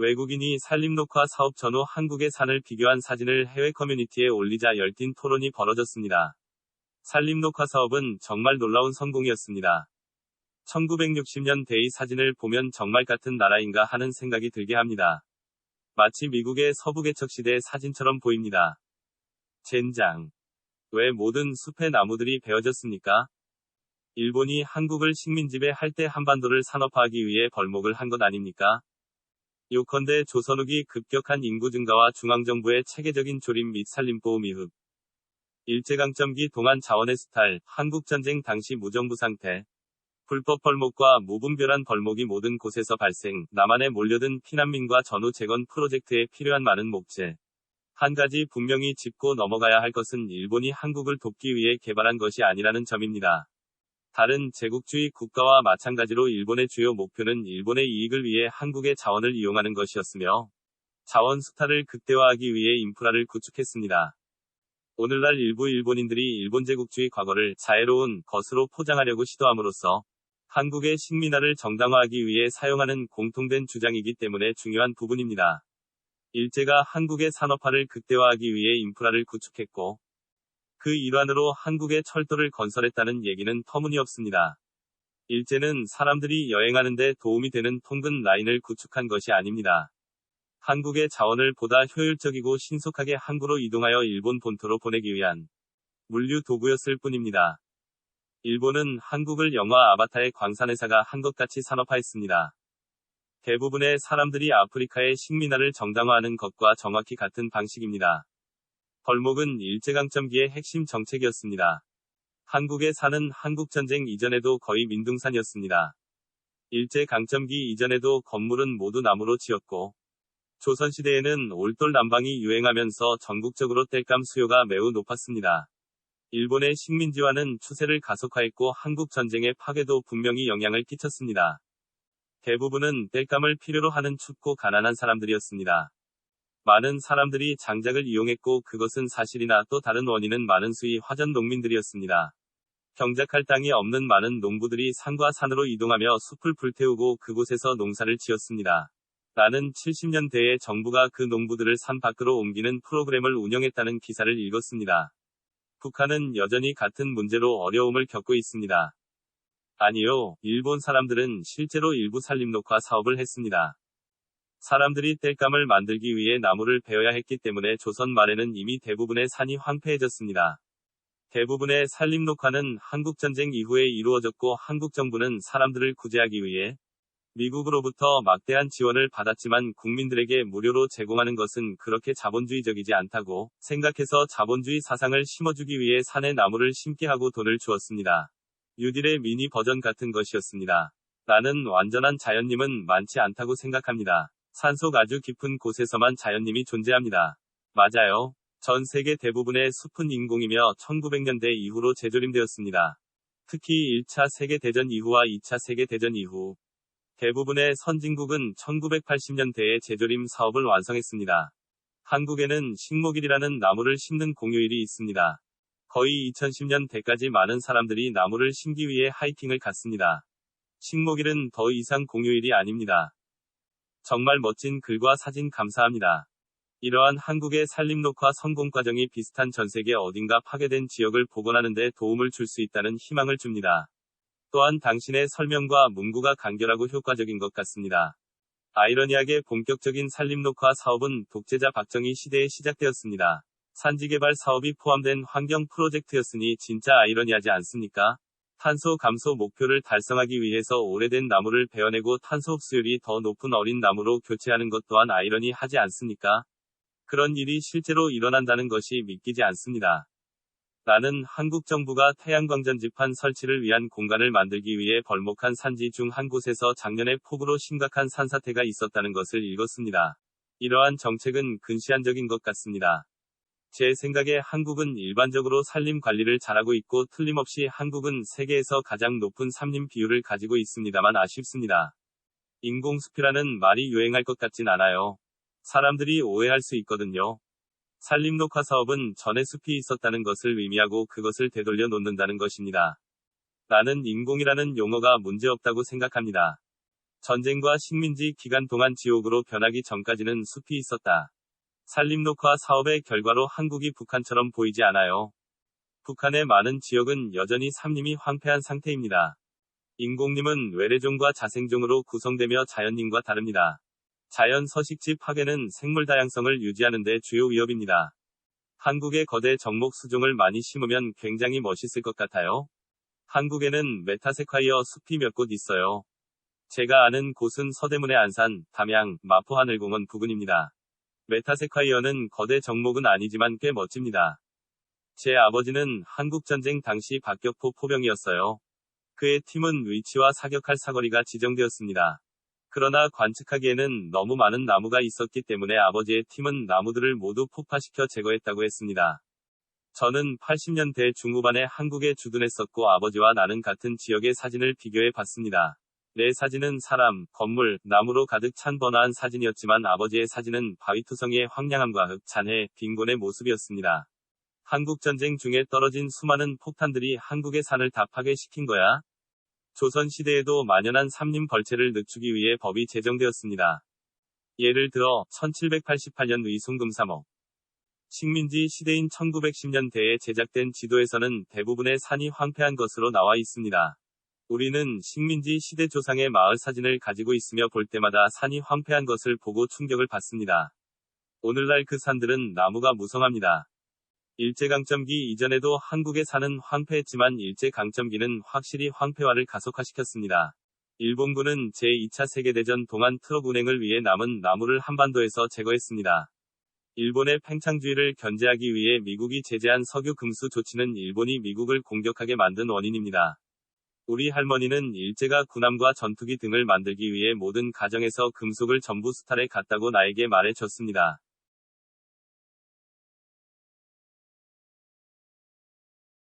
외국인이 산림녹화 사업 전후 한국의 산을 비교한 사진을 해외 커뮤니티에 올리자 열띤 토론이 벌어졌습니다. 산림녹화 사업은 정말 놀라운 성공이었습니다. 1960년대의 사진을 보면 정말 같은 나라인가 하는 생각이 들게 합니다. 마치 미국의 서부개척시대 사진처럼 보입니다. 젠장. 왜 모든 숲의 나무들이 베어졌습니까? 일본이 한국을 식민지배 할 때 한반도를 산업화하기 위해 벌목을 한 것 아닙니까? 요컨대 조선 후기 급격한 인구 증가와 중앙정부의 체계적인 조림 및 산림보호 미흡, 일제강점기 동안 자원의 수탈, 한국전쟁 당시 무정부 상태, 불법 벌목과 무분별한 벌목이 모든 곳에서 발생, 남한에 몰려든 피난민과 전후 재건 프로젝트에 필요한 많은 목재. 한 가지 분명히 짚고 넘어가야 할 것은 일본이 한국을 돕기 위해 개발한 것이 아니라는 점입니다. 다른 제국주의 국가와 마찬가지로 일본의 주요 목표는 일본의 이익을 위해 한국의 자원을 이용하는 것이었으며, 자원 수탈을 극대화하기 위해 인프라를 구축했습니다. 오늘날 일부 일본인들이 일본 제국주의 과거를 자애로운 것으로 포장하려고 시도함으로써 한국의 식민화를 정당화하기 위해 사용하는 공통된 주장이기 때문에 중요한 부분입니다. 일제가 한국의 산업화를 극대화하기 위해 인프라를 구축했고, 그 일환으로 한국의 철도를 건설했다는 얘기는 터무니없습니다. 일제는 사람들이 여행하는데 도움이 되는 통근 라인을 구축한 것이 아닙니다. 한국의 자원을 보다 효율적이고 신속하게 항구로 이동하여 일본 본토로 보내기 위한 물류 도구였을 뿐입니다. 일본은 한국을 영화 아바타의 광산회사가 한 것 같이 산업화했습니다. 대부분의 사람들이 아프리카의 식민화를 정당화하는 것과 정확히 같은 방식입니다. 벌목은 일제강점기의 핵심 정책이었습니다. 한국의 산은 한국전쟁 이전에도 거의 민둥산이었습니다. 일제강점기 이전에도 건물은 모두 나무로 지었고, 조선시대에는 올돌 난방이 유행하면서 전국적으로 땔감 수요가 매우 높았습니다. 일본의 식민지화는 추세를 가속화했고 한국 전쟁의 파괴도 분명히 영향을 끼쳤습니다. 대부분은 땔감을 필요로 하는 춥고 가난한 사람들이었습니다. 많은 사람들이 장작을 이용했고 그것은 사실이나 또 다른 원인은 많은 수의 화전 농민들이었습니다. 경작할 땅이 없는 많은 농부들이 산과 산으로 이동하며 숲을 불태우고 그곳에서 농사를 지었습니다. 나는 70년대에 정부가 그 농부들을 산 밖으로 옮기는 프로그램을 운영했다는 기사를 읽었습니다. 북한은 여전히 같은 문제로 어려움을 겪고 있습니다. 아니요, 일본 사람들은 실제로 일부 산림녹화 사업을 했습니다. 사람들이 땔감을 만들기 위해 나무를 베어야 했기 때문에 조선 말에는 이미 대부분의 산이 황폐해졌습니다. 대부분의 산림녹화는 한국전쟁 이후에 이루어졌고 한국 정부는 사람들을 구제하기 위해 미국으로부터 막대한 지원을 받았지만 국민들에게 무료로 제공하는 것은 그렇게 자본주의적이지 않다고 생각해서 자본주의 사상을 심어주기 위해 산에 나무를 심게 하고 돈을 주었습니다. 뉴딜의 미니 버전 같은 것이었습니다. 나는 완전한 자연님은 많지 않다고 생각합니다. 산속 아주 깊은 곳에서만 자연님이 존재합니다. 맞아요. 전 세계 대부분의 숲은 인공이며 1900년대 이후로 재조림되었습니다. 특히 1차 세계대전 이후와 2차 세계대전 이후 대부분의 선진국은 1980년대에 재조림 사업을 완성했습니다. 한국에는 식목일이라는 나무를 심는 공휴일이 있습니다. 거의 2010년대까지 많은 사람들이 나무를 심기 위해 하이킹을 갔습니다. 식목일은 더 이상 공휴일이 아닙니다. 정말 멋진 글과 사진 감사합니다. 이러한 한국의 산림녹화 성공 과정이 비슷한 전 세계 어딘가 파괴된 지역을 복원하는 데 도움을 줄 수 있다는 희망을 줍니다. 또한 당신의 설명과 문구가 간결하고 효과적인 것 같습니다. 아이러니하게 본격적인 산림녹화 사업은 독재자 박정희 시대에 시작되었습니다. 산지개발 사업이 포함된 환경 프로젝트였으니 진짜 아이러니하지 않습니까? 탄소 감소 목표를 달성하기 위해서 오래된 나무를 베어내고 탄소 흡수율이 더 높은 어린 나무로 교체하는 것 또한 아이러니하지 않습니까? 그런 일이 실제로 일어난다는 것이 믿기지 않습니다. 나는 한국 정부가 태양광전 지판 설치를 위한 공간을 만들기 위해 벌목한 산지 중 한 곳에서 작년에 폭우로 심각한 산사태가 있었다는 것을 읽었습니다. 이러한 정책은 근시안적인 것 같습니다. 제 생각에 한국은 일반적으로 산림 관리를 잘하고 있고 틀림없이 한국은 세계에서 가장 높은 산림 비율을 가지고 있습니다만 아쉽습니다. 인공숲이라는 말이 유행할 것 같진 않아요. 사람들이 오해할 수 있거든요. 산림녹화 사업은 전에 숲이 있었다는 것을 의미하고 그것을 되돌려 놓는다는 것입니다. 나는 인공이라는 용어가 문제없다고 생각합니다. 전쟁과 식민지 기간 동안 지옥으로 변하기 전까지는 숲이 있었다. 산림녹화 사업의 결과로 한국이 북한처럼 보이지 않아요. 북한의 많은 지역은 여전히 산림이 황폐한 상태입니다. 인공림은 외래종과 자생종으로 구성되며 자연림과 다릅니다. 자연 서식지 파괴는 생물 다양성을 유지하는 데 주요 위협입니다. 한국의 거대 정목 수종을 많이 심으면 굉장히 멋있을 것 같아요. 한국에는 메타세콰이어 숲이 몇 곳 있어요. 제가 아는 곳은 서대문의 안산, 담양, 마포 하늘공원 부근입니다. 메타세콰이어는 거대 정목은 아니지만 꽤 멋집니다. 제 아버지는 한국전쟁 당시 박격포 포병이었어요. 그의 팀은 위치와 사격할 사거리가 지정되었습니다. 그러나 관측하기에는 너무 많은 나무가 있었기 때문에 아버지의 팀은 나무들을 모두 폭파시켜 제거했다고 했습니다. 저는 80년대 중후반에 한국에 주둔했었고 아버지와 나는 같은 지역의 사진을 비교해 봤습니다. 내 사진은 사람, 건물, 나무로 가득 찬 번화한 사진이었지만 아버지의 사진은 바위투성이의 황량함과 흙, 잔해, 빈곤의 모습이었습니다. 한국전쟁 중에 떨어진 수많은 폭탄들이 한국의 산을 다 파괴시킨 거야? 조선시대에도 만연한 삼림 벌채를 늦추기 위해 법이 제정되었습니다. 예를 들어 1788년 의송금사목 식민지 시대인 1910년대에 제작된 지도에서는 대부분의 산이 황폐한 것으로 나와 있습니다. 우리는 식민지 시대 조상의 마을 사진을 가지고 있으며 볼 때마다 산이 황폐한 것을 보고 충격을 받습니다. 오늘날 그 산들은 나무가 무성합니다. 일제강점기 이전에도 한국의 산은 황폐했지만 일제강점기는 확실히 황폐화를 가속화시켰습니다. 일본군은 제2차 세계대전 동안 트럭 운행을 위해 남은 나무를 한반도에서 제거했습니다. 일본의 팽창주의를 견제하기 위해 미국이 제재한 석유 금수 조치는 일본이 미국을 공격하게 만든 원인입니다. 우리 할머니는 일제가 군함과 전투기 등을 만들기 위해 모든 가정에서 금속을 전부 수탈해 갔다고 나에게 말해 줬습니다.